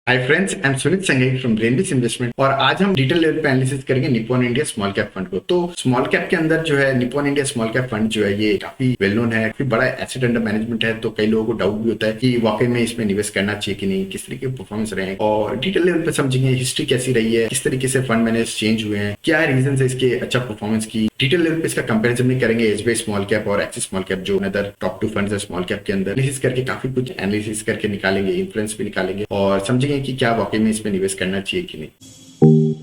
Hi friends, I am Sunit Sanghai from Renvis investment और आज हम डिटेल लेवल पे एनालिसिस करेंगे Nippon India small cap fund को। तो स्मॉल कैप के अंदर जो है Nippon India small cap fund जो है ये काफी वेल नोन है, काफी बड़ा एसेट अंडर मैनेजमेंट है। तो कई लोगों को डाउट भी होता है कि वाकई में इसमें निवेश करना चाहिए कि नहीं, किस तरीके के परफॉर्मेंस रहे हैं और डिटेल लेवल पे समझेंगे हिस्ट्री कैसी रही है, किस तरीके से फंड मैनेजर चेंज हुए हैं, क्या रीजन है इसके अच्छा परफॉर्मेंस की। डिटेल लेवल पे इसका कंपेरिजन भी करेंगे एसबीआई स्मॉल कैप और एक्सिस स्मॉल कैप जो अदर टॉप टू फंड्स है स्मॉल कैप के अंदर। एनालिसिस करके काफी कुछ एनालिसिस करके निकालेंगे, इन्फ्लुएंस भी निकालेंगे और समझेंगे कि क्या वाकई में इसमें निवेश करना चाहिए कि नहीं।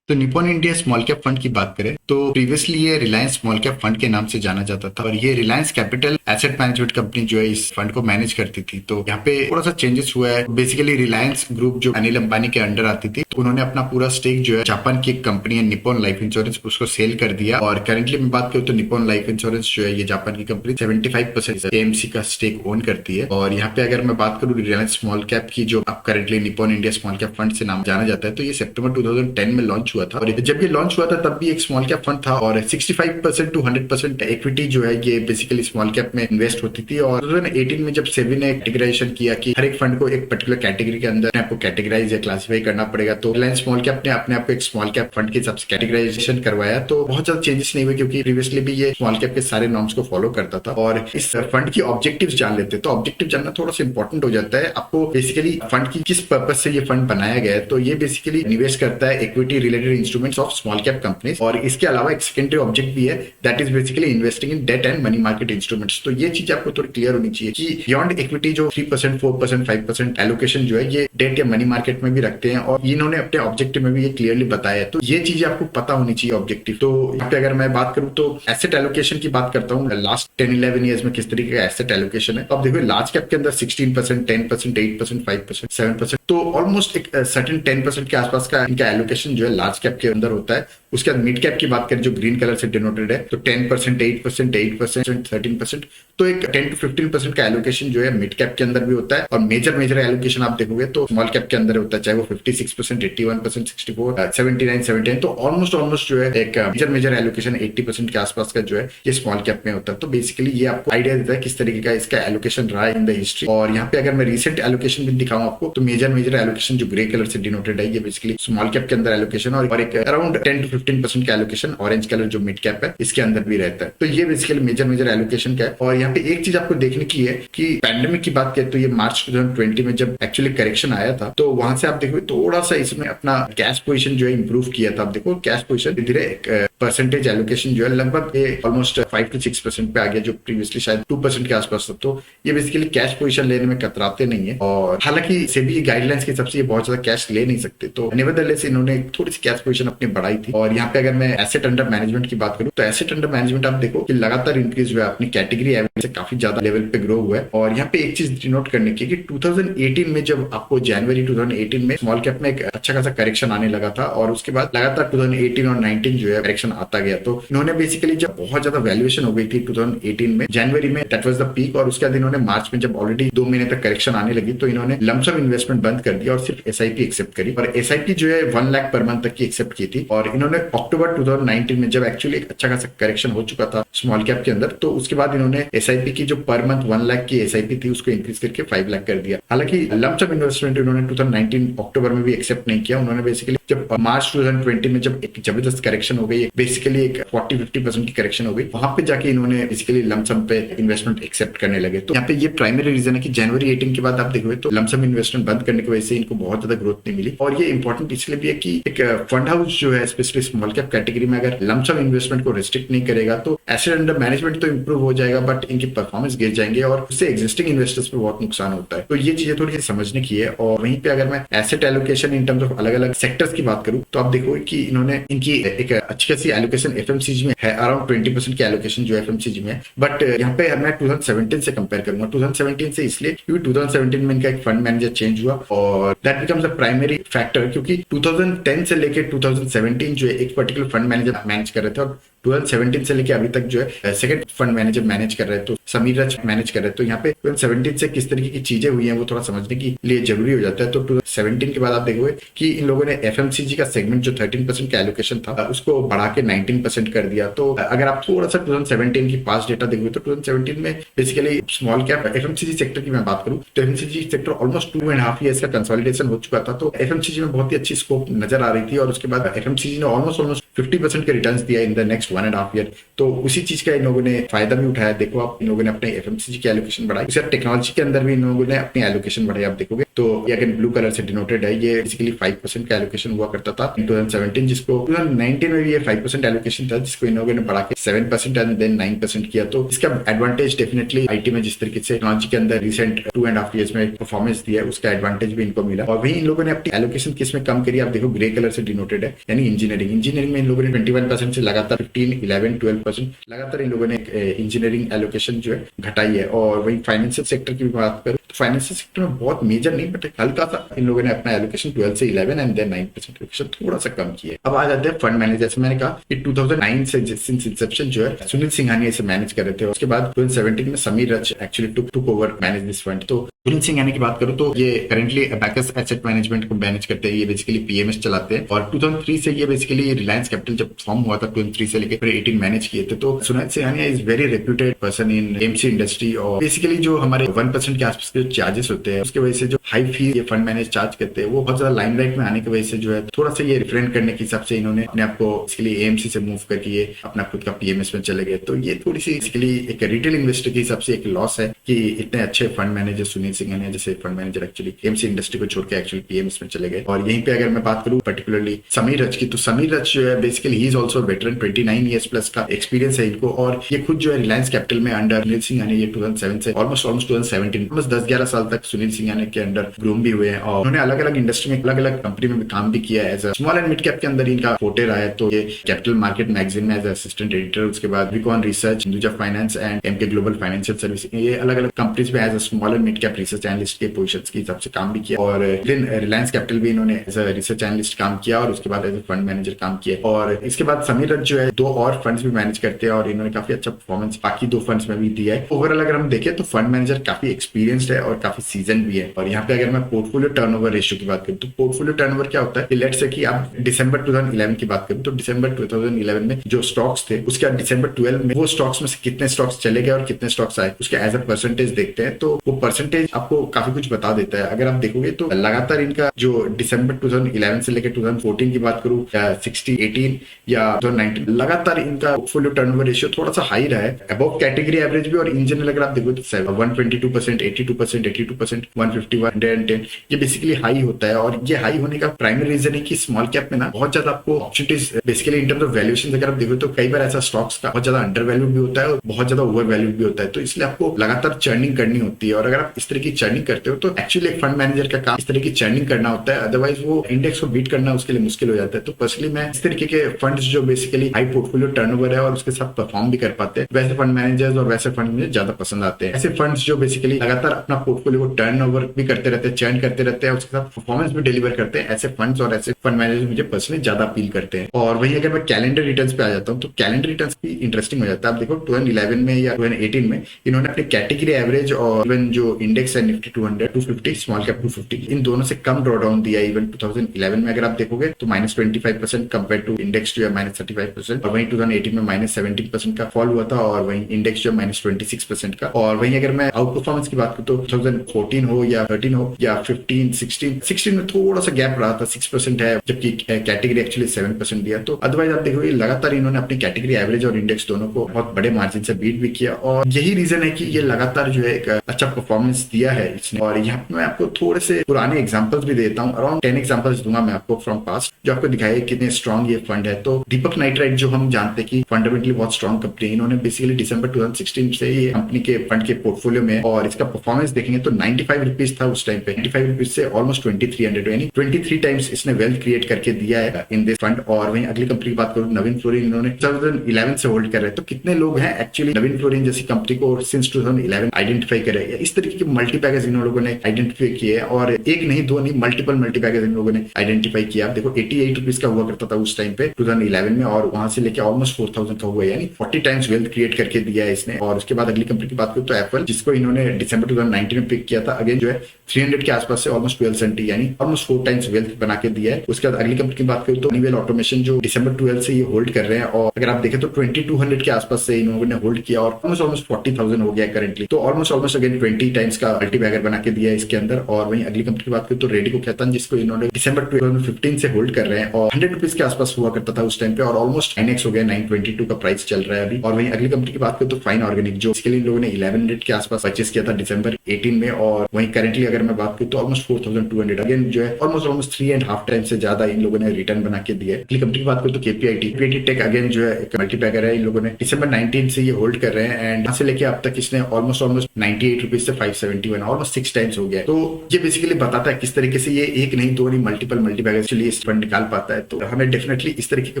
तो Nippon India small cap fund की बात करें तो प्रीवियसली ये रिलायंस स्मॉल कैप फंड के नाम से जाना जाता था और ये Reliance capital asset management company जो है इस फंड को मैनेज करती थी। तो यहाँ पे थोड़ा सा चेंजेस हुआ है। बेसिकली रिलायंस ग्रुप जो अनिल अंबानी के अंडर आती थी, तो उन्होंने अपना पूरा स्टेक जो है जापान की एक कंपनी है निप्पॉन लाइफ इंश्योरेंस, उसको सेल कर दिया। और करेंटली मैं बात करूँ तो निप्पॉन लाइफ इंश्योरेंस जो है ये जापान की कंपनी 75% एएमसी का स्टेक ओन करती है। और यहाँ पे अगर मैं बात करूँ रिलायंस स्मॉल कैप की जो अब currently Nippon India small cap fund से नाम जाना जाता है, तो ये सितंबर 2010 में लॉन्च हुआ था। और जब ये लॉन्च हुआ था तब भी एक स्मॉल कैप फंड था और 65% टू 100% इक्विटी जो है ये बेसिकली स्मॉल कैप में इन्वेस्ट होती थी। और 2018 में जब सेबी ने कैटेगराइजेशन किया कि हर एक फंड को एक पर्टिकुलर कैटेगरी के अंदर आपको कैटेगराइज या क्लासिफाई करना पड़ेगा, तो रिलायंस स्मॉल कैप ने अपने आप को एक स्मॉल कैप फंड के हिसाब से कैटेगराइजेशन करवाया। तो बहुत ज्यादा चेंजेस नहीं हुए क्योंकि प्रीवियसली भी ये स्मॉल कैप के सारे नॉर्म्स को फॉलो करता था। और इस फंड की ऑब्जेक्टिव जान लेते, तो ऑब्जेक्टिव जानना थोड़ा सा इंपॉर्टेंट हो जाता है। आपको बेसिकली फंड की किस पर्पज से ये फंड बनाया गया है, तो ये बेसिकली निवेश करता है equity related instruments of small cap companies. और इसके अलावा एक सेकेंडरी ऑब्जेक्ट भी है, that is basically investing in debt and money market instruments. तो ये चीज आपको थोड़ी क्लियर होनी चाहिए कि बियॉन्ड इक्विटी जो 3%, 4%, 5% एलोकेशन जो है ये डेट या मनी मार्केट में भी रखते हैं और इन्होंने अपने ऑब्जेक्टिव में भी ये क्लियरली बताया है। तो ये चीजें आपको पता होनी चाहिए ऑब्जेक्टिव। तो यहाँ पे अगर मैं बात करूँ तो एसेट एलोकेशन की बात करता हूँ लास्ट 10-11 ईयर्स में किस तरीके का एसेट एलोकेशन है। तो आप देखो लार्ज कैप के अंदर 16%, 10%, 8%, 5%, 7%, तो ऑलमोस्ट एक सर्टेन 10% के आसपास का इनका एलोकेशन जो है लार्ज कैप के अंदर होता है। उसके बाद मिड कैप की बात करें जो ग्रीन कलर से डिनोटेड है, तो 10%, 8%, 8%, 13%, तो एक 10 to 15% का एलोकेशन जो है मिड कैप के अंदर भी होता है। और मेजर एलोकेशन आप देखोगे तो स्मॉल कैप के अंदर होता है, चाहे वो 56%, 81%, 64, 79, 79, तो ऑलमोस्ट जो है एक मेजर एलोकेशन 80% के आसपास का जो है ये स्मॉल कैप में होता है। तो बेसिकली ये आपको आइडिया देता है किस तरीके का इसका एलोकेशन रहा है इन द हिस्ट्री। और यहाँ पे अगर मैं रिसेंट एलोकेशन भी दिखाऊं आपको, तो मेजर एलोकेशन जो ग्रे कलर से डिनोटेड है ये बेसिकली स्मॉल कैप के अंदर एलोकेशन और एक अराउंड 10 to 15% का एलोकेशन ऑरेंज कलर जो मिड कैप है इसके अंदर भी रहता है। तो ये बेसिकली मेजर एलोकेशन का है। और यहाँ पे एक चीज आपको देखने की है कि पैंडेमिक की बात करें तो ये मार्च 2020 में जब एक्चुअली करेक्शन आया था, तो वहां से आप देखो थोड़ा सा इसमें अपना कैश पोजीशन जो है इंप्रूव किया था। आप देखो कैश पोजीशन धीरे धीरे परसेंटेज एलोकेशन जो है लगभग ऑलमोस्ट 5 to 6% पे आ गया, जो प्रीवियसली शायद 2% के आसपास था। तो ये बेसिकली कैश पोजीशन लेने में कतराते नहीं है। और हालांकि सेबी गाइडलाइंस के हिसाब से ये बहुत ज्यादा कैश ले नहीं सकते, तो नेवरदलेस इन्होंने थोड़ी सी कैश पोजीशन अपनी बढ़ाई थी। और यहाँ पे अगर मैं एसेट अंडर मैनेजमेंट की बात करूं तो एसेट अंडर मैनेजमेंट आप देखो कि लगातार इंक्रीज हुआ है, अपनी कैटेगरी एवरेज से काफी ज्यादा लेवल पे ग्रो हुआ है। और यहाँ पे एक चीज नोट करने की कि 2018 में जब आपको जनवरी 2018 में स्मॉल कैप में एक अच्छा खासा करेक्शन आने लगा था और उसके बाद लगातार 2018 और 19 जो है करेक्शन आता गया। तो इन्होंने बेसिकली जब बहुत ज्यादा वैल्यूएशन हो गई थी 2018 में जनवरी में, दैट वाज द पीक। और उसके बाद इन्होंने मार्च में जब ऑलरेडी 2 महीने तक करेक्शन आने लगी तो इन्होंने लमसम इन्वेस्टमेंट बंद कर दिया और सिर्फ एसआईपी एक्सेप्ट करी। और एसआईपी जो है 1 लाख पर मंथ तक की एक्सेप्ट की थी। और इन्होंने अक्टूबर 2019 में जब एक्चुअली एक अच्छा खासा करेक्शन हो चुका था स्मॉल कैप के अंदर, तो उसके बाद इन्होंने एसआईपी की जो पर मंथ 1 लाख की एसआईपी थी उसको इंक्रीज करके 5 लाख कर दिया। हालांकि लमसम इन्वेस्टमेंट इन्होंने 2019 अक्टूबर में भी एक्सेप्ट नहीं किया। उन्होंने बेसिकली जब मार्च 2020 में जब एक जबरदस्त करेक्शन हो गई, बेसिकली एक 40-50% की करेक्शन हो गई, वहां पे जाके इन्होंने बेसिकली लमसम पे इन्वेस्टमेंट एक्सेप्ट करने लगे। तो यहाँ पे ये प्राइमरी रीजन है कि जनवरी 18 के बाद आप देखोगे तो लमसम इन्वेस्टमेंट बंद करने की वजह से इनको बहुत ज्यादा ग्रोथ नहीं मिली। और ये इंपॉर्टेंट इसलिए भी है कि एक फंड हाउस जो है स्पेशली स्मॉल कैप कैटेगरी में अगर लमसम इन्वेस्टमेंट को रिस्ट्रिक्ट नहीं करेगा तो एसेट अंडर मैनेजमेंट तो इंप्रूव हो जाएगा बट इनकी परफॉर्मेंस गिर जाएंगे और उससे एग्जिस्टिंग इन्वेस्टर्स पे बहुत नुकसान होता है। तो ये चीजें थोड़ी सी समझने की है। और वहीं पे अगर मैं asset allocation in terms of अलग अलग सेक्टर्स की बात करूं तो आप देखो कि इन्होंने इनकी एक अच्छी खासी एलोकेशन एफएमसीजी में है, अराउंड 20% की एलोकेशन जो एफएमसीजी में है। बट यहाँ पे मैं 2017 से कंपेयर करूंगा, 2017 से इसलिए क्योंकि 2017 में इनका एक फंड मैनेजर चेंज हुआ और that becomes a primary factor, क्योंकि 2010 से लेकर 2017 जो है एक पर्टिकुलर फंड मैनेजर मैनेज कर रहे थे और 2017 से लेके अभी तक जो है सेकंड फंड मैनेजर मैनेज कर रहे हैं, तो समीर रच मैनेज कर रहे हैं। तो यहाँ पे 2017 से किस तरीके की चीजें हुई हैं वो थोड़ा समझने के लिए जरूरी हो जाता है। तो 2017 के बाद आप देखोगे कि इन लोगों ने एफएमसीजी का सेगमेंट जो 13% का एलोकेशन था उसको बढ़ा के 19% कर दिया। तो अगर आप थोड़ा सा 2017 की पास डेटा देखोगे तो 2017 में basically small cap FMCG sector की मैं बात करूं तो एफएमसीजी सेक्टर ऑलमोस्ट 2.5 ईयर्स का कंसोलिडेशन हो चुका था। तो एफएमसीजी में बहुत ही अच्छी स्कोप नजर आ रही थी और उसके बाद एफएमसीजी ने ऑलमोस्ट 50% के रिटर्न्स दिया इन द नेक्स्ट 1.5 ईयर। तो उसी चीज का इन लोगों ने फायदा भी उठाया। देखो आप, इन लोगों ने अपने एफएमसीजी की एलोकेशन बढ़ाई, उसी टेक्नोलॉजी के अंदर भी इन लोगों ने अपनी एलोकेशन बढ़ाई। आप देखोगे तो ये अगर ब्लू कलर से डिनोटेड है, ये बेसिकली 5% का एलोकेशन हुआ करता था इन 2017, जिसको 2019 में भी ये 5% एलोकेशन था, जिसको इन लोगों ने बढ़ा के 7% एंड देन 9% किया। तो इसका एडवांटेज डेफिनेटली आईटी में जिस तरीके से टेक्नोलॉजी के अंदर रिसेंट 2.5 ईयर्स में परफॉर्मेंस दिया है उसका एडवांटेज भी इनको मिला। और वही इन लोगों ने अपनी एलोकेशन किस में कम करी, आप देखो ग्रे कलर से डिनोटेड है, यानी इंजीनियरिंग में इन लोगों ने 21% से लगातार 15, 11, 12% लगातार इन लोगों ने इंजीनियरिंग एलोकेशन जो है घटाई है। और वही फाइनेंशियल सेक्टर की भी बात करूं तो फाइनेंशियल सेक्टर में बहुत मेजर नहीं बट हल्का सा इन लोगों ने अपना एलोकेशन 12 से 11 एंड देन 9% एलोकेशन थोड़ा सा कम किया है। अब आ जाते हैं फंड मैनेजर। जैसे मैंने कहा कि 2009 से सिंस इंसेप्शन जो है सुनील सिंघानिया इसे मैनेज कर रहे थे। उसके बाद 2017 में समीर रच actually took over manage this fund. तो सुनील सिंघानिया की बात करूं तो ये करेंटली अबैकस एसेट मैनेजमेंट को मैनेज करते हैं। ये बेसिकली पीएमएस चलाते हैं और 2003 से ये बेसिकली रिलायंस कैपिटल जब फॉर्म हुआ था 2003 से लेकर 18 मैनेज किए थे। तो Sunil Singhania is very reputed person in MC industry. और बेसिकली जो हमारे 1% के आसपास के चार्जेस होते हैं उसकी वजह से जो हाई फी ये फंड मैनेज चार्ज करते हैं वो बहुत ज्यादा लाइमलाइट में आने की वजह से जो है थोड़ा सा ये रिफ्रेन करने के हिसाब से इन्होंने अपने आपको इसके एएमसी से मूव करके ये अपना खुद का पीएमएस में चले गए। तो ये थोड़ी सी इसके एक रिटेल इन्वेस्टर के हिसाब से एक लॉस है कि इतने अच्छे फंड मैनेजर सुनील सिंघानिया जैसे fund manager actually MC industry को छोड़ के एक्चुअली पीएमएस में चले गए। और यहीं पे अगर मैं बात करूं पर्टिकुलरली समीर रच की, तो समीर रच जो है basically he is also veteran, 29 years plus का एक्सपीरियंस है इनको। और ये खुद जो है रिलायंस कैपिटल में अंडर सुनील सिंघानिया ये 2007 से ऑलमोस्ट 2017 बस 10-11 साल तक सुनील सिंघानिया के अंडर ग्रूम भी हुए हैं। और उन्होंने अलग अलग इंडस्ट्री में अलग अलग कंपनी में भी काम भी किया है। As small and mid cap के अंदर इनका फोटे रहा है। तो ये कैपिटल मार्केट मैगजीन में एज असिस्टेंट एडिटर, उसके बाद विकॉन research, Hinduja finance and Emkay global financial service, ये अलग अलग कंपनीज में as small and mid cap research analyst के पोजीशंस के हिसाब से काम भी किया। और देन रिलायंस कैपिटल भी इन्होंने एज अ रिसर्च एनालिस्ट काम किया और उसके बाद एज अ फंड मैनेजर काम किया। और इसके बाद समीर रच जो है 2 और फंड्स भी मैनेज करते हैं और इन्होंने काफी अच्छा परफॉर्मेंस बाकी 2 फंड्स में भी दिया है। ओवरऑल अगर हम देखें तो फंड मैनेजर काफी एक्सपीरियंस्ड है और काफी सीजन भी है। और यहाँ पे अगर मैं पोर्टफोलियो टर्नओवर रेशियो की बात करूं तो पोर्टफोलियो टर्नओवर क्या होता है, लेट्स से कि आप दिसंबर 2011 की बात करूं तो दिसंबर 2011 में जो स्टॉक्स थे उसके बाद दिसंबर 12 में वो स्टॉक्स में से कितने स्टॉक्स चले गए और कितने स्टॉक्स आए उसके एज अ परसेंटेज देखते हैं। तो वो परसेंटेज आपको काफी कुछ बता देता है। अगर आप देखोगे तो लगातार इनका जो दिसंबर 2011 से लेकर 2014 की बात करूं या 16-18 या 2019 लगातार इनका पोर्टफोलियो टर्नओवर रेशियो थोड़ा सा हाई रहा है, अबव कैटेगरी एवरेज भी। और इन जनरल अगर आप देखोगे तो 122%, 82%, 82%, 150, 110 ये बेसिकली हाई होता है। और ये हाई होने का प्राइमरी रीजन है कि स्मॉल कैप में ना बहुत ज्यादा आपको opportunities basically in terms of valuation अगर आप देखो तो कई बार ऐसा स्टॉक्स का बहुत ज्यादा अंडर वैल्यूड भी होता है और बहुत ज्यादा ओवर वैल्यूड भी होता है। तो इसलिए आपको लगातार चर्निंग करनी होती है। और अगर आप इस तरह की चर्निंग करते हो तो एक्चुअली एक फंड मैनेजर का काम इस तरह की चर्निंग करना होता है, अदरवाइज वो इंडेक्स को बीट करना उसके लिए मुश्किल हो जाता है। तो पर्सनली मैं इस तरीके के फंड्स जो बेसिकली हाई पोर्टफोलियो टर्नओवर है और उसके साथ परफॉर्म भी कर पाते हैं वैसे फंड मैनेजर्स और वैसे फंड मुझे ज्यादा पसंद आते हैं। ऐसे फंड्स जो बेसिकली लगातार अपना पोर्टफोलियो को टर्नओवर भी करते रहते हैं, चर्न करते रहते हैं, उसके साथ परफॉर्मेंस भी डिलीवर करते हैं, ऐसे फंड्स और ऐसे फंड मैनेजर मुझे पर्सनली ज्यादा अपील करते हैं। और वही अगर मैं कैलेंडर रिटर्न्स पे आ जाता हूँ तो कैलेंडर रिटर्न्स भी इंटरेस्टिंग हो जाता है। आप देखो 2011 में या 2018 में इन्होंने अपने कैटेगरी एवरेज और इवन जो इंडेक्स है निफ्टी 200, 250, स्मॉल कैप 250 इन दोनों से कम ड्रॉ डाउन दिया। इवन 2011 में अगर आप देखोगे तो -25% कंपेयर टू इंडेक्स जो है -35%। और वहीं 2018 में -17% का फॉल हुआ था और वहीं इंडेक्स जो है -26% का। और वहीं अगर मैं आउट परफॉर्मेंस की बात करूँ तो 2014 हो या 13 हो या 15, 16 में थोड़ा सा गैप रहा था, 6% है, जबकि कैटेगरी एक्चुअली 7% दिया। तो अदरवाइज आप देखोगे लगातार इन्होंने अपनी कैटेगरी एवरेज और इंडेक्स दोनों को बहुत बड़े मार्जिन से बीट भी किया। और यही रीजन है कि ये लगातार जो है एक अच्छा परफॉर्मेंस दिया है इसने। और यहाँ पे मैं आपको थोड़े से पुराने एग्जांपल्स भी देता हूँ, अराउंड 10 एग्जांपल्स दूंगा मैं आपको फ्रॉम पास्ट जो आपको दिखाए कितने स्ट्रॉन्ग ये फंड है। तो दीपक नाइट्राइट जो हम जानते हैं कि फंडामेंटली बहुत स्ट्रॉन्ग कंपनी है, इन्होंने बेसिकली दिसंबर 2016 से ये कंपनी के फंड के पोर्टफोलियो में और इसका परफॉर्मेंस देखेंगे तो 95 रुपीज था उस टाइम पे, 95 रुपीज से ऑलमोस्ट 2300 यानी 23 टाइम्स इसने वेल्थ क्रिएट करके दिया है इन दिस फंड। और वहीं अगली कंपनी की बात करूँ नवीन फ्लोरिन, इन्होंने 2011 से होल्ड कर रहे हैं। तो कितने लोग हैं एक्चुअली नवीन फ्लोरिन जैसी कंपनी को सिंस 2011 पैटर्न आइडेंटिफाई करे। इस तरीके के मल्टी पैकेज इन लोगों ने आइडेंटिफाई किए और एक नहीं दो नहीं मल्टीपल मल्टी पैकेज इन लोगों ने आइडेंटिफाई किया। आप देखो 88 रुपीज का हुआ करता था उस टाइम पे 2011 में और वहां से लेके ऑलमोस्ट 4000 का हुआ, यानी 40 टाइम्स वेल्थ क्रिएट करके दिया है इसने। और उसके बाद अगली कंपनी की बात करूं तो एप्पल, जिसको इन्होंने दिसंबर 2019 में पिक किया था, अगेन जो है 300 के आसपास से ऑलमोस्ट 12 सेंट यानी ऑलमोस्ट 4 टाइम्स वेल्थ बना के दिया है। उसके बाद अगली कंपनी की बात करूं तो हनीवेल ऑटोमेशन, जो दिसंबर 12 से ये होल्ड कर रहे हैं और अगर आप देखें तो 2200 के आसपास से इन लोगों ने होल्ड किया और ऑलमोस्ट 40,000 हो गया करंटली। तो ऑलमोस्ट अगेन 20 टाइम्स का मल्टीबैगर बना के दिया है इसके अंदर। और वहीं अगली कंपनी की बात करें तो रेडिको कहता है, जिसको इन्होंने दिसंबर 2015 से होल्ड कर रहे हैं और 100 रुपीज के आसपास हुआ करता था उस टाइम पे और ऑलमोस्ट 9x हो गया, 922 का प्राइस चल रहा है अभी। और वहीं अगली कंपनी की बात करें तो फाइन ऑर्गेनिक, जो इसके लिए इन लोगों ने 1100 के आसपास परचेस किया था दिसंबर 18 में और वहीं करेंटली अगर मैं बात करूं तो ऑलमोस्ट 4200 अगेन जो है ऑलमोस्ट 3.5 टाइम से ज्यादा इन लोगों ने रिटर्न बना के दिया है। अगली कंपनी की बात करें तो केपीआईटी टेक अगेन जो है एक मल्टीपैकर है, इन लोगों ने दिसंबर 19 से ये होल्ड कर रहे हैं एंड यहाँ से लेके अब तक इसने ऑलमोस्ट 98 रुपीज से 571 ऑलमोस्ट 6 टाइम्स हो गया है। तो ये बेसिकली बताता है किस तरीके से ये एक नहीं दो नहीं मल्टीपल मल्टीपैकर के लिए फंड निकाल पाता है। तो हमें डेफिनेटली इस तरीके के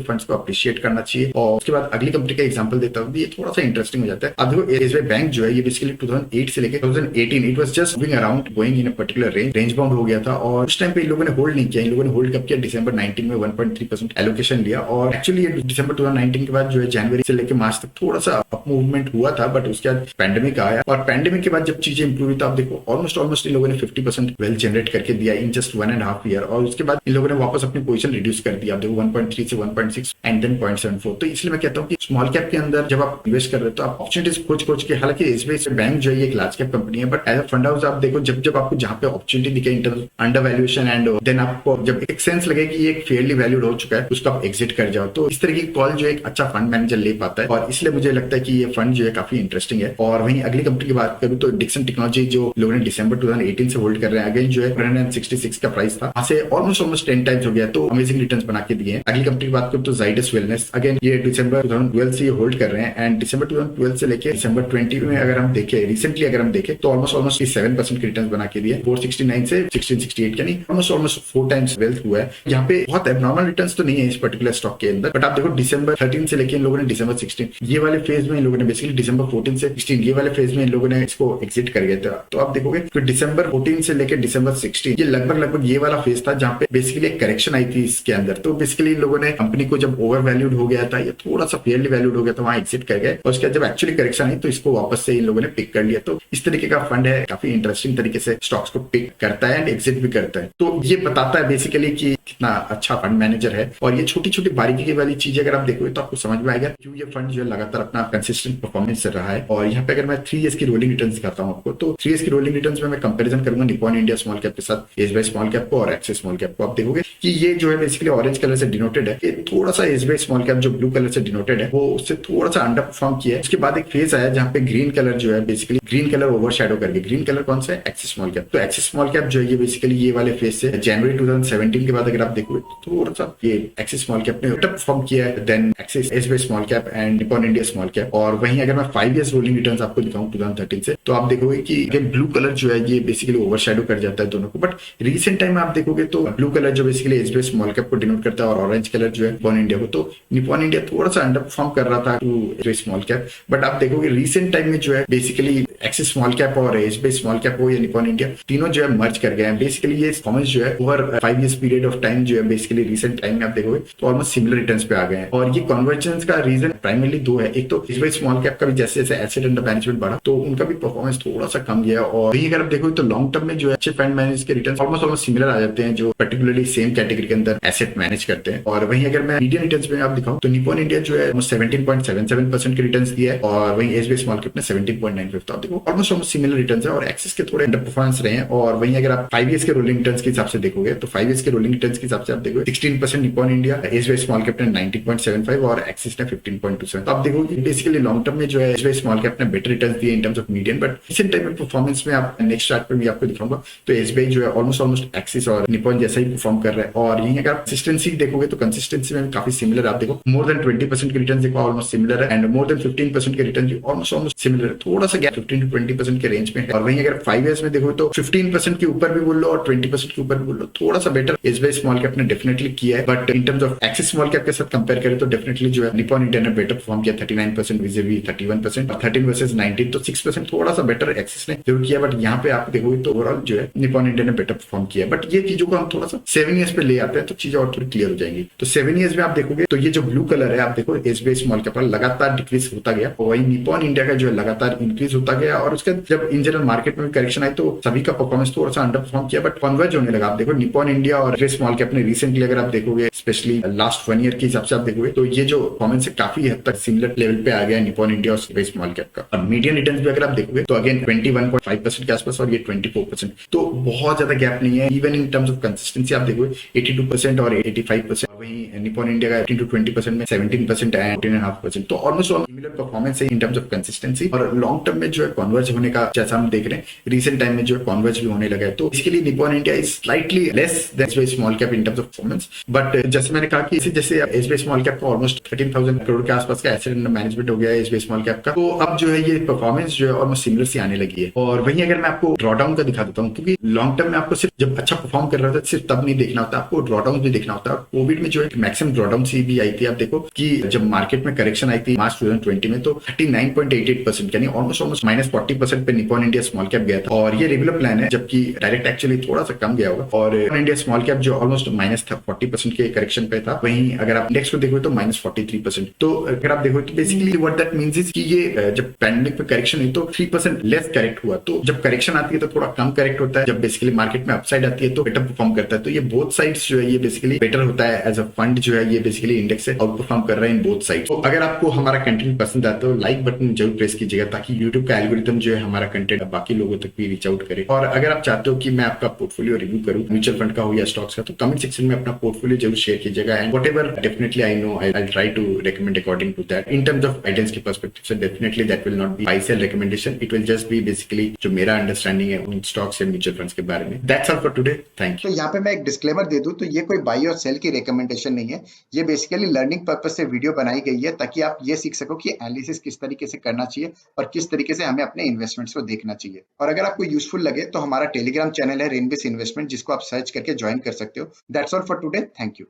फंड्स को अप्रिशिएट करना चाहिए। और उसके बाद अगली कंपनी का एग्जांपल देता हूँ, ये थोड़ा सा इंटरेस्टिंग हो जाता है। अब देखो एसबीआई बैंक जो है ये बेसिकली 2008 से लेकर 2018 it was just moving around going in a particular range bound हो गया था और उस टाइम पे इन लोगों ने होल्ड नहीं किया। इन लोगों ने होल्ड कब किया? दिसंबर 19 में 1.3% एलोकेशन लिया और एक्चुअली ये दिसंबर 2019 के बाद जो है जनवरी से लेकर मार्च तक थोड़ा सा अप मूवमेंट हुआ था, बट उसके बाद पैंडेमिक आया और पैंडेमिक के बाद जब चीजें इंप्रूव हुई तो आप देखो ऑलमोस्ट इन लोगों ने 50% वेल्थ जनरेट करके दिया इन जस्ट 1.5 ईयर और उसके बाद इन लोगों ने वापस अपनी पोजीशन रिड्यूस कर दिया। आप देखो 1.3 से 1.6 एंड देन 0.74। तो इसलिए मैं कहता हूँ कि स्मॉल कैप के अंदर जब आप इन्वेस्ट कर रहे हो तो आप अपॉर्चुनिटीज खोज के, हालांकि एसबीआई बैंक जो है एक लार्ज कैप कंपनी है, but as a fund house आप देखो जब आपको जहाँ पे अपॉर्चुनिटी दिखे in terms under valuation and then आपको जब एक सेंस लगे कि ये एक फेयरली वैल्यूड हो चुका है उसको आप एग्जिट कर जाओ। तो इस तरह की कॉल जो एक अच्छा फंड मैनेजर ले पाता है और इसलिए मुझे लगता है कि ये फंड जो है काफी इंटरेस्टिंग है। और वहीं अगली कंपनी की बात करूं तो डिक्सन टेक्नोलॉजी, जो लोगों ने दिसंबर 2018 से होल्ड कर रहे हैं, अगेन जो है 166 का प्राइस था, वहां से ऑलमोस्ट 10 टाइम्स हो गया। तो अमेजिंग रिटर्न्स बना के दिए हैं। अगली कंपनी की बात करूं तो जाइडस वेलनेस, अगेन ये दिसंबर 2012 से होल्ड कर रहे हैं एंड दिसंबर 2012 से लेकर दिसंबर 20 में अगर हम देखें रिसेंटली अगर हम देखें तो ऑलमोस्ट 7% के रिटर्न बना के दिए। 469 से 1668 यानी ऑलमोस्ट 4 टाइम्स वेल्थ हुआ है। यहाँ पे बहुत एबनॉर्मल रिटर्न्स तो नहीं है इस पर्टिकुलर स्टॉक के अंदर, बट आप देखो दिसंबर 13 से लेकर इन लोगों ने दिसंबर 16 ये वाले फेज में इन लोगों ने बेसिकली दिसंबर 14 से 16 ये वाले फेज में इन लोगों ने इसको एग्जिट कर गया था। तो आप देखोगे कि दिसंबर 14 से लेकर दिसंबर 16 ये लगभग ये वाला फेज था जहाँ पे बेसिकली एक करेक्शन आई थी इसके अंदर। तो बेसिकली इन लोगों ने कंपनी को जब ओवर वैल्यूड हो गया था, ये थोड़ा सा फेयरली वैल्यूड हो गया था, वहां एग्जिट कर गए और उसके बाद जब एक्चुअली करेक्शन आई तो इसको वापस से इन लोगों ने पिक कर लिया। तो इस तरीके का फंड है, काफी इंटरेस्टिंग तरीके से स्टॉक्स को पिक करता है एंड एग्जिट भी करता है। तो ये बताता है बेसिकली कि कितना अच्छा फंड मैनेजर है। और ये छोटी छोटी बारीकी वाली चीजें अगर आप देखोगे तो आपको समझ में आएगा क्यों ये फंड जो है लगातार अपना कंसिस्टेंट परफॉर्मेंस रहा है। और यहाँ पे अगर मैं 3 इयर्स की रोलिंग रिटर्न्स दिखाता हूँ आपको, तो 3 इयर्स की रोलिंग रिटर्न्स में मैं कंपैरिजन करूंगा निपॉन इंडिया स्मॉल कैप के साथ एसबीआई स्मॉल कैप को और एक्सिस स्मॉल कैप को। आप देखोगे कि ये जो है बेसिकली ऑरेंज कलर से डिनोटेड है, ये थोड़ा सा एसबीआई स्मॉल कैप जो ब्लू कलर से डिनोटेड है वो उससे थोड़ा सा अंडर परफॉर्म किया है। उसके बाद एक फेज आया जहाँ पे ग्रीन कलर जो है basically green colour over shadow करके, ग्रीन कलर कौन सा है? Axis small cap. तो एक्सिस स्मॉल कैप जो है ये बेसिकली ये वाले फेज से जनवरी 2017 के बाद अगर आप देखोगे तो थोड़ा सा ये एक्सिस स्मॉल कैप ने परफॉर्म किया है then Axis SBI small cap and Nippon India small cap. और वहीं अगर मैं 5 इयर्स रोलिंग रिटर्न्स आपको दिखाऊं 2013 से, तो आप देखोगे कि ब्लू कलर जो है ये बेसिकली ओवरशैडो कर जाता है दोनों को। बट रिसेंट टाइम में आप देखोगे तो ब्लू कलर जो बेसिकली एसबीआई स्मॉल कैप को डिनोट करता है और ऑरेंज कलर जो है निपॉन इंडिया को। तो निपॉन इंडिया थोड़ा सा अंडर परफॉर्म कर रहा था to SBI small cap, but आप देखोगे रिसेंट टाइम में जो है बेसिकली एक्सिस स्मॉल कैप और एसबीआई स्मॉल कैप हो या निपॉन इंडिया तीनों जो है मर्ज कर गए हैं। बेसिकली ये परफॉर्मेंस जो है over 5 years period of time जो है बेसिकली रिसेंट टाइम में आप देखोगे तो ऑलमोस्ट सिमिलर रिटर्न्स पे आ गए हैं। और ये कन्वर्जेंस का रीजन प्राइमरली 2 है। एक तो एसबीआई स्मॉल कैप का भी जैसे जैसे एसेट अंडर मैनेजमेंट बढ़ा तो उनका भी परफॉर्मेंस थोड़ा सा कम गया। और वही अगर आप देखोगे तो लॉन्ग टर्म में जो है अच्छे फंड मैनेज के रिटर्न ऑलमोस्ट सिमिलर आ जाते हैं जो पर्टिकुलरली सेम कैटेगरी के अंदर एसेट मैनेज करते हैं। और वहीं अगर मैं मीडियम रिटर्न्स में आप दिखाऊं तो निपॉन इंडिया जो है 17.77% के रिटर्न्स दिया है और वहीं एसबीआई स्मॉल कैप ने 17.95। तो आप देखो ऑलमोस्ट सिमिलर रिटर्न्स है और एक्सिस के थोड़े अंडर परफॉर्मेंस रहे हैं। और वहीं अगर आप 5 इयर्स के रोलिंग रिटर्न्स के हिसाब से देखोगे तो 5 इयर्स के रोलिंग रिटर्न्स के हिसाब से आप देखोगे 16% Nippon India, SBI small cap ने 19.75 और एक्सिस ने 15.27। तो आप देखोगे बेसिकली लॉन्ग टर्म में जो है एसबीआई स्मॉल कैप ने बेटर रिटर्न्स दिए in terms of medium. But recent time में परफॉर्मेंस में आप नेक्स्ट चार्ट पे भी आपको दिखाऊंगा तो एसबीआई जो है ऑलमोस्ट एक्सिस और निपॉन जैसा ही परफॉर्म कर रहा है। और यहीं अगर आप कंसिस्टेंसी देखोगे तो कंसिस्टेंसी में काफी सिमिलर आप देखो मोर देन 20% के रिटर्न देखो ऑलमोस्ट सिमिलर है एंड मोर देन 15% के रिटर्न ऑलमोस्ट सिमिलर है। थोड़ा सा गैप 15 to 20% के रेंज में है। और वहीं अगर 5 इयर्स में देखोगे तो 15% के ऊपर भी बोल लो और 20% के ऊपर भी बोल लो, थोड़ा सा बेटर एसबीआई स्मॉल कैप ने डेफिनेटली किया है। But in terms of axis small cap के साथ कंपेयर करें तो डेफिनेटली जो है निपॉन इंडिया ने बेटर परफॉर्म किया, 39% विजेवी 31%, 13 वर्सेस 19, तो 6% थोड़ा सा बेटर एक्सिस ने जरूर किया। बट यहाँ पे आप देखोगे तो ओवरऑल जो है निपॉन इंडिया ने बेटर परफॉर्म किया। बट ये चीजों को हम थोड़ा सा 7 ईयर्स पे ले आते हैं तो चीजें और थोड़ी क्लियर हो जाएंगी। तो 7 ईयर्स में आप देखोगे तो ये जो ब्लू कलर है, आप देखो एसबीआई स्मॉल कैप लगातार डिक्रीज होता गया, और वही निपॉन इंडिया का जो है लगातार इंक्रीज होता गया। और उसके जब इन जनरल मार्केट में करेक्शन आई तो सभी का परफॉर्मेंस थोड़ा सा अंडर परफॉर्म किया, बट कन्वर्ज होने लगा। आप देखो निपॉन इंडिया और एसबीआई स्मॉल कैप ने रिसेंटली अगर आप देखोगे स्पेशली लास्ट 1 ईयर के हिसाब से आप देखोगे तो ये जो परफॉर्मेंस है काफी हद तक सिमिलर लेवल पे आ गया निपॉन इंडिया और एसबीआई स्मॉल कैप का। और मीडियन रिटर्न्स भी अगर आप देखोगे तो अगेन 21.5% के आसपास और ये 24%, तो बहुत ज्यादा गैप नहीं है। Even in terms of consistency आप देखोगे 82% और 85%, वहीं निपॉन इंडिया का 18 to 20% में 17% है, 14.5%, तो ऑलमोस्ट सिमिलर परफॉर्मेंस है इन टर्म्स ऑफ कंसिस्टेंसी। और लॉन्ग टर्म में जो है कन्वर्ज होने का जैसा हम देख रहे हैं रिसेंट टाइम में जो है कन्वर्ज भी होने लगा है। तो इसके लिए Nippon India is slightly less than SBI small cap in terms of performance. But जैसे मैंने कहा कि जैसे एसबीआई स्मॉल कैप का ऑलमोस्ट 13,000 करोड़ के आसपास का एसेट अंडर मैनेजमेंट हो गया है एसबीआई स्मॉल कैप का, तो अब जो है ये परफॉर्मेंस जो है ऑलमोस्ट सिमिलर सी आने लगी है। और वहीं अगर मैं आपको ड्रॉडाउन का दिखा देता हूँ, क्योंकि लॉन्ग टर्म में आपको सिर्फ जब अच्छा परफॉर्म कर रहा था सिर्फ तब नहीं देखना होता, आपको ड्रॉडाउन भी देखना होता है। कोविड में जो है मैक्सिमम ड्रॉडाउन सी भी आई थी। आप देखो कि जब मार्केट में करेक्शन आई थी मार्च 2020 में तो 39.88% यानी ऑलमोस्ट -40% पे निपॉन इंडिया स्मॉल कैप गया था। और ये रेगुलर प्लान है, जबकि डायरेक्ट एक्चुअली थोड़ा सा कम गया होगा। और इंडिया स्मॉल कैप जो ऑलमोस्ट -40% के करेक्शन पे था, वहीं अगर आप इंडेक्स को देखोगे तो -43%। तो अगर आप देखो तो basically what that means is कि ये जब पैंडेमिक पे करेक्शन हुई तो 3% लेस करेक्ट हुआ। तो जब करेक्शन आती है तो थोड़ा कम करेक्ट होता है, जब बेसिकली मार्केट में अपसाइड आती है तो बेटर परफॉर्म करता है। तो ये बोथ साइड्स जो है ये बेसिकली बेटर होता है। एज अ फंड जो है ये बेसिकली इंडेक्स से आउट परफॉर्म कर रहा है इन बोथ साइड। तो अगर आपको हमारा कंटेंट पसंद आता है तो लाइक बटन जरूर प्रेस कीजिएगा, ताकि यूट्यूब का एल्गोरिथम जो है हमारा कंटेंट बाकी लोगों तक भी रीच आउट करे। और अगर आप चाहते हो कि मैं आपका पोर्टफोलियो रिव्यू करूं, म्यूचुअल फंड का हो या स्टॉक्स का, तो कमेंट सेक्शन में अपना पोर्टफोलियो जरूर शेयर कीजिएगा। And whatever definitely I know I try to recommend according to that in terms of guidance के perspective से definitely that will not be buy sell recommendation, it will just be basically जो मेरा understanding है उन stocks या mutual funds के बारे में। That's all for today, thank you। तो यहाँ पे मैं एक डिस्क्लेमर दे दूं तो ये कोई बाई और सेल की रिकमेंडेशन नहीं है, ये बेसिकली लर्निंग पर्पज से वीडियो बनाई गई है ताकि आप ये सीख सको कि एनालिसिस किस तरीके से करना चाहिए और किस तरीके से हमें अपने इन्वेस्टमेंट्स को देखना चाहिए। और अगर आपको यूजफुल लगे तो हमारा टेलीग्राम चैनल है रेनबेस इन्वेस्टमेंट, जिसको आप सर्च करके ज्वाइन कर सकते हो। That's all for today, thank you.